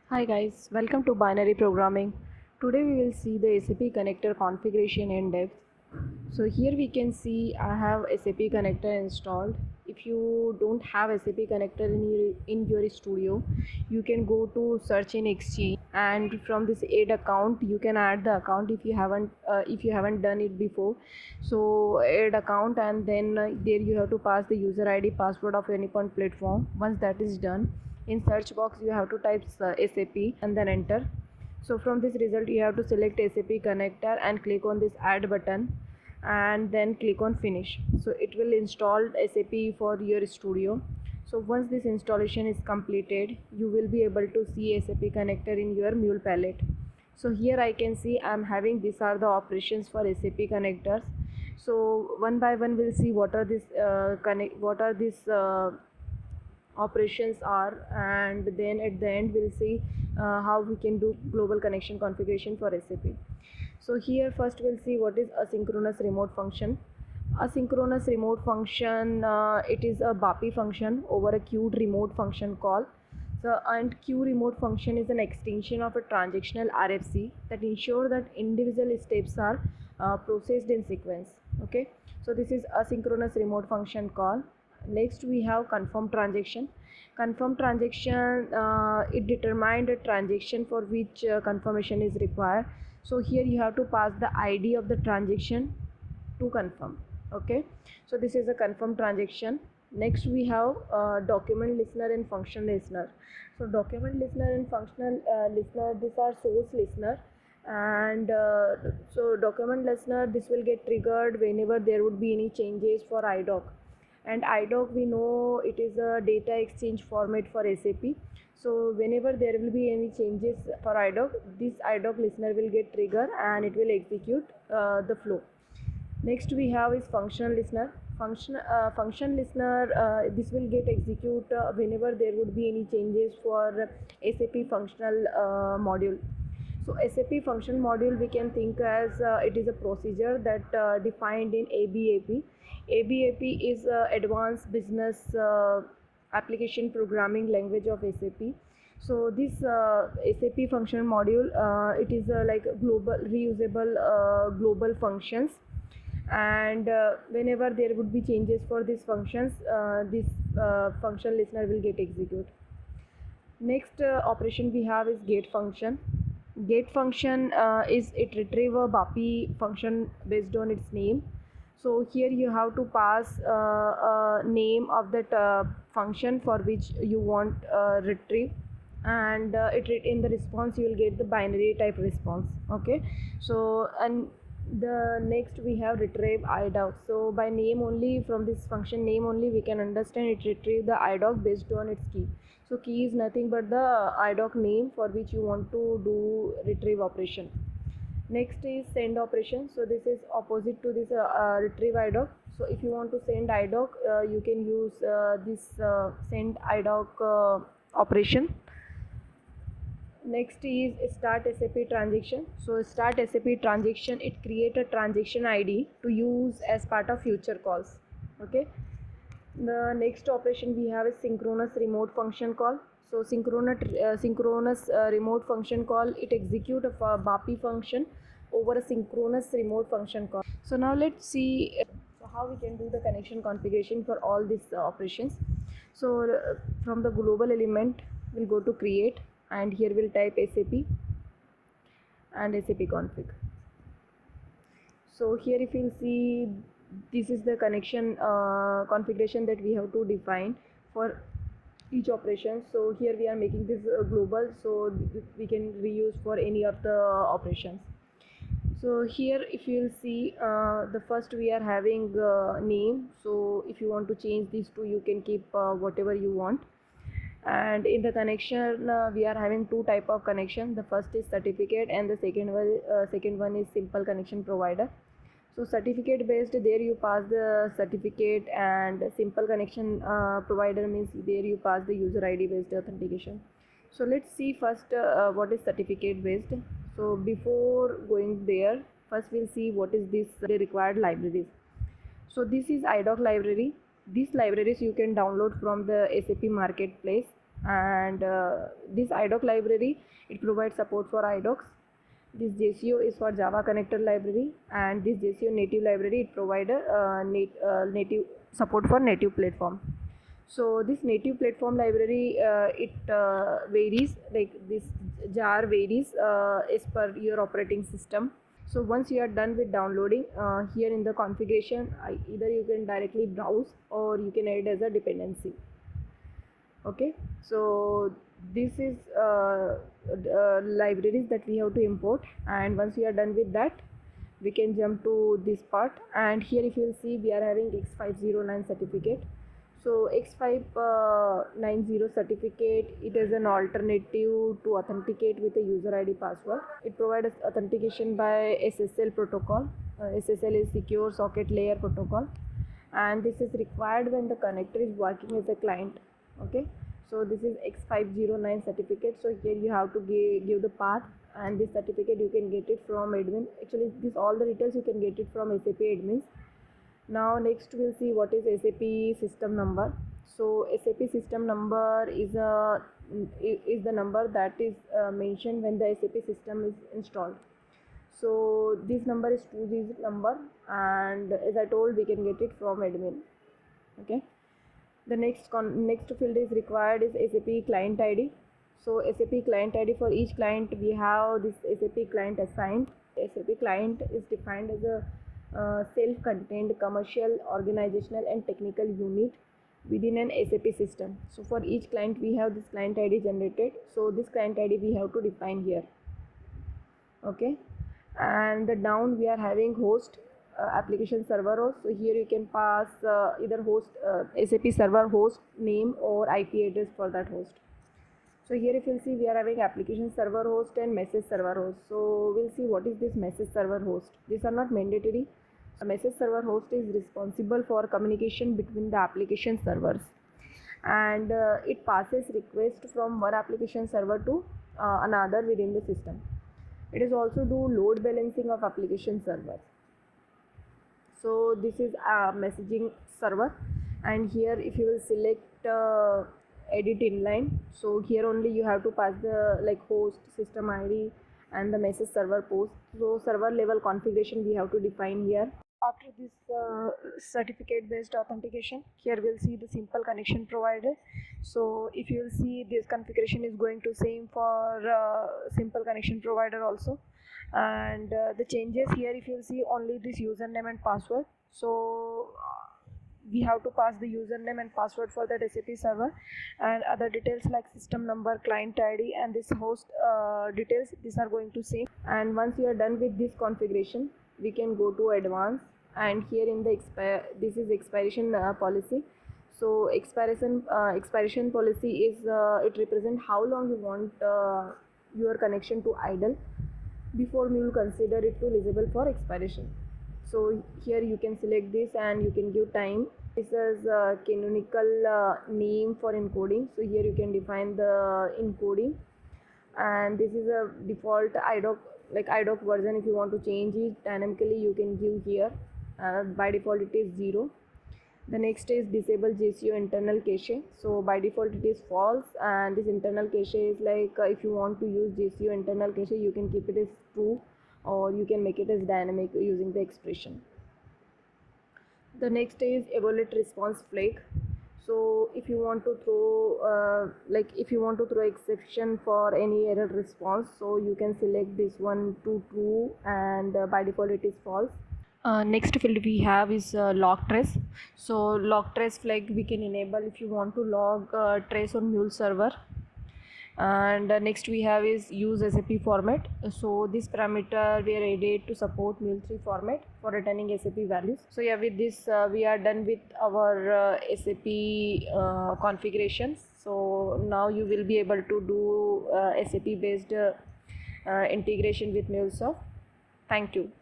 Hi guys, welcome to Binary Programming. Today we will see the SAP connector configuration in depth. So here we can see I have SAP connector installed. If you don't have SAP connector in your studio, you can go to search in Exchange, and from this add account you can add the account if you haven't done it before. So add account, and then there you have to pass the user ID password of any one platform. Once that is done, in search box you have to type SAP and then enter. So from this result you have to select SAP connector and click on this add button, and then click on finish. So it will install SAP for your studio. So once this installation is completed, you will be able to see SAP connector in your mule palette. So here I can see I'm having these are the operations for SAP connectors. So one by one we'll see what are these operations are, and then at the end we'll see how we can do global connection configuration for SAP. So here first we'll see what is asynchronous remote function. Asynchronous remote function, it is a BAPI function over a queued remote function call. So, and queue remote function is an extension of a transactional RFC that ensure that individual steps are processed in sequence. Okay, so this is asynchronous remote function call. Next we have confirm transaction. Confirm transaction, it determined a transaction for which confirmation is required. So here you have to pass the ID of the transaction to confirm. Okay, so this is a confirm transaction. Next we have document listener and function listener. So document listener and functional listener, these are source listener, and so document listener, this will get triggered whenever there would be any changes for IDOC. And IDOC, we know it is a data exchange format for SAP. So whenever there will be any changes for IDOC, this IDOC listener will get triggered and it will execute the flow. Next we have is function listener. Function listener, this will get execute whenever there would be any changes for SAP functional module. So SAP function module we can think as it is a procedure that defined in ABAP. ABAP is Advanced Business Application Programming Language of SAP. So this SAP function module, it is like global reusable global functions, and whenever there would be changes for these functions, this function listener will get execute. Next operation we have is get function. Get function is it retrieve a BAPI function based on its name. So here you have to pass a name of that function for which you want retrieve, and in the response you will get the binary type response. Okay, so and the next we have retrieve IDOC. So by name only, from this function name only, we can understand it retrieve the IDOC based on its key. So key is nothing but the IDOC name for which you want to do retrieve operation. Next is send operation. So this is opposite to this retrieve IDOC. So if you want to send IDOC, you can use this send IDOC operation. Next is start SAP transaction. So start SAP transaction, it create a transaction ID to use as part of future calls. Okay, the next operation we have is synchronous remote function call. So synchronous remote function call, it execute a BAPI function over a synchronous remote function call. So now let's see how we can do the connection configuration for all these operations. So from the global element we'll go to create, and here we'll type SAP and SAP config. So here if you'll see, this is the connection configuration that we have to define for each operation. So here we are making this global, so we can reuse for any of the operations. So here if you will see, the first we are having name. So if you want to change these two, you can keep whatever you want. And in the connection we are having two type of connection. The first is certificate, and the second one is simple connection provider. So certificate based, there you pass the certificate, and simple connection provider means there you pass the user ID based authentication. So let's see first what is certificate based. So before going there, first we'll see what is this the required libraries. So this is IDOC library. These libraries you can download from the SAP marketplace, and this IDOC library, it provides support for IDOCs. This JCO is for Java Connector library, and this JCO native library, it provides native support for native platform. So this native platform library, it varies, like this jar varies as per your operating system. So once you are done with downloading, here in the configuration, either you can directly browse or you can add as a dependency. Okay, so this is libraries that we have to import, and once we are done with that, we can jump to this part. And here if you will see, we are having X509 certificate. So X590 certificate, it is an alternative to authenticate with a user ID password. It provides authentication by SSL protocol. SSL is Secure Socket Layer Protocol, and this is required when the connector is working as a client. Okay, so this is X509 certificate. So here you have to give the path, and this certificate you can get it from admin. Actually, this all the details you can get it from SAP admins. Now next we'll see what is SAP system number. So SAP system number is the number that is mentioned when the SAP system is installed. So this number is 2-digit number, and as I told, we can get it from admin. Okay, the next field is required is SAP client ID. So SAP client ID, for each client we have this SAP client assigned. SAP client is defined as a self-contained commercial, organizational and technical unit within an SAP system. So for each client we have this client ID generated. So this client ID we have to define here. Okay, and the down we are having host, application server host. So here you can pass either host, SAP server host name or IP address for that host. So here if you'll see, we are having application server host and message server host. So we'll see what is this message server host. These are not mandatory. A message server host is responsible for communication between the application servers, and it passes request from one application server to another within the system. It is also do load balancing of application servers. So this is a messaging server, and here if you will select edit inline, so here only you have to pass the host, system ID and the message server post. So server level configuration we have to define here. After this certificate based authentication, here we'll see the simple connection provider. So if you will see, this configuration is going to same for simple connection provider also, and the changes here, if you will see, only this username and password. So we have to pass the username and password for that SAP server, and other details like system number, client ID and this host details, these are going to same. And once you are done with this configuration, we can go to advanced, and here in the this is expiration policy. So expiration policy is it represents how long you want your connection to idle before you will consider it to eligible for expiration. So here you can select this and you can give time. This is canonical name for encoding. So here you can define the encoding, and this is a default IDOC version. If you want to change it dynamically, you can give here. By default it is 0. The next is disable JCO internal cache. So by default it is false, and this internal cache is if you want to use JCO internal cache, you can keep it as true, or you can make it as dynamic using the expression. The next is evaluate response flag. So if you want to throw exception for any error response, so you can select this one to true, and by default it is false. Next field we have is log trace. So log trace flag we can enable if you want to log trace on Mule server. And next we have is use SAP format. So this parameter we are added to support Mule3 format for returning SAP values. So yeah, with this we are done with our SAP configurations. So now you will be able to do SAP based integration with MuleSoft. Thank you.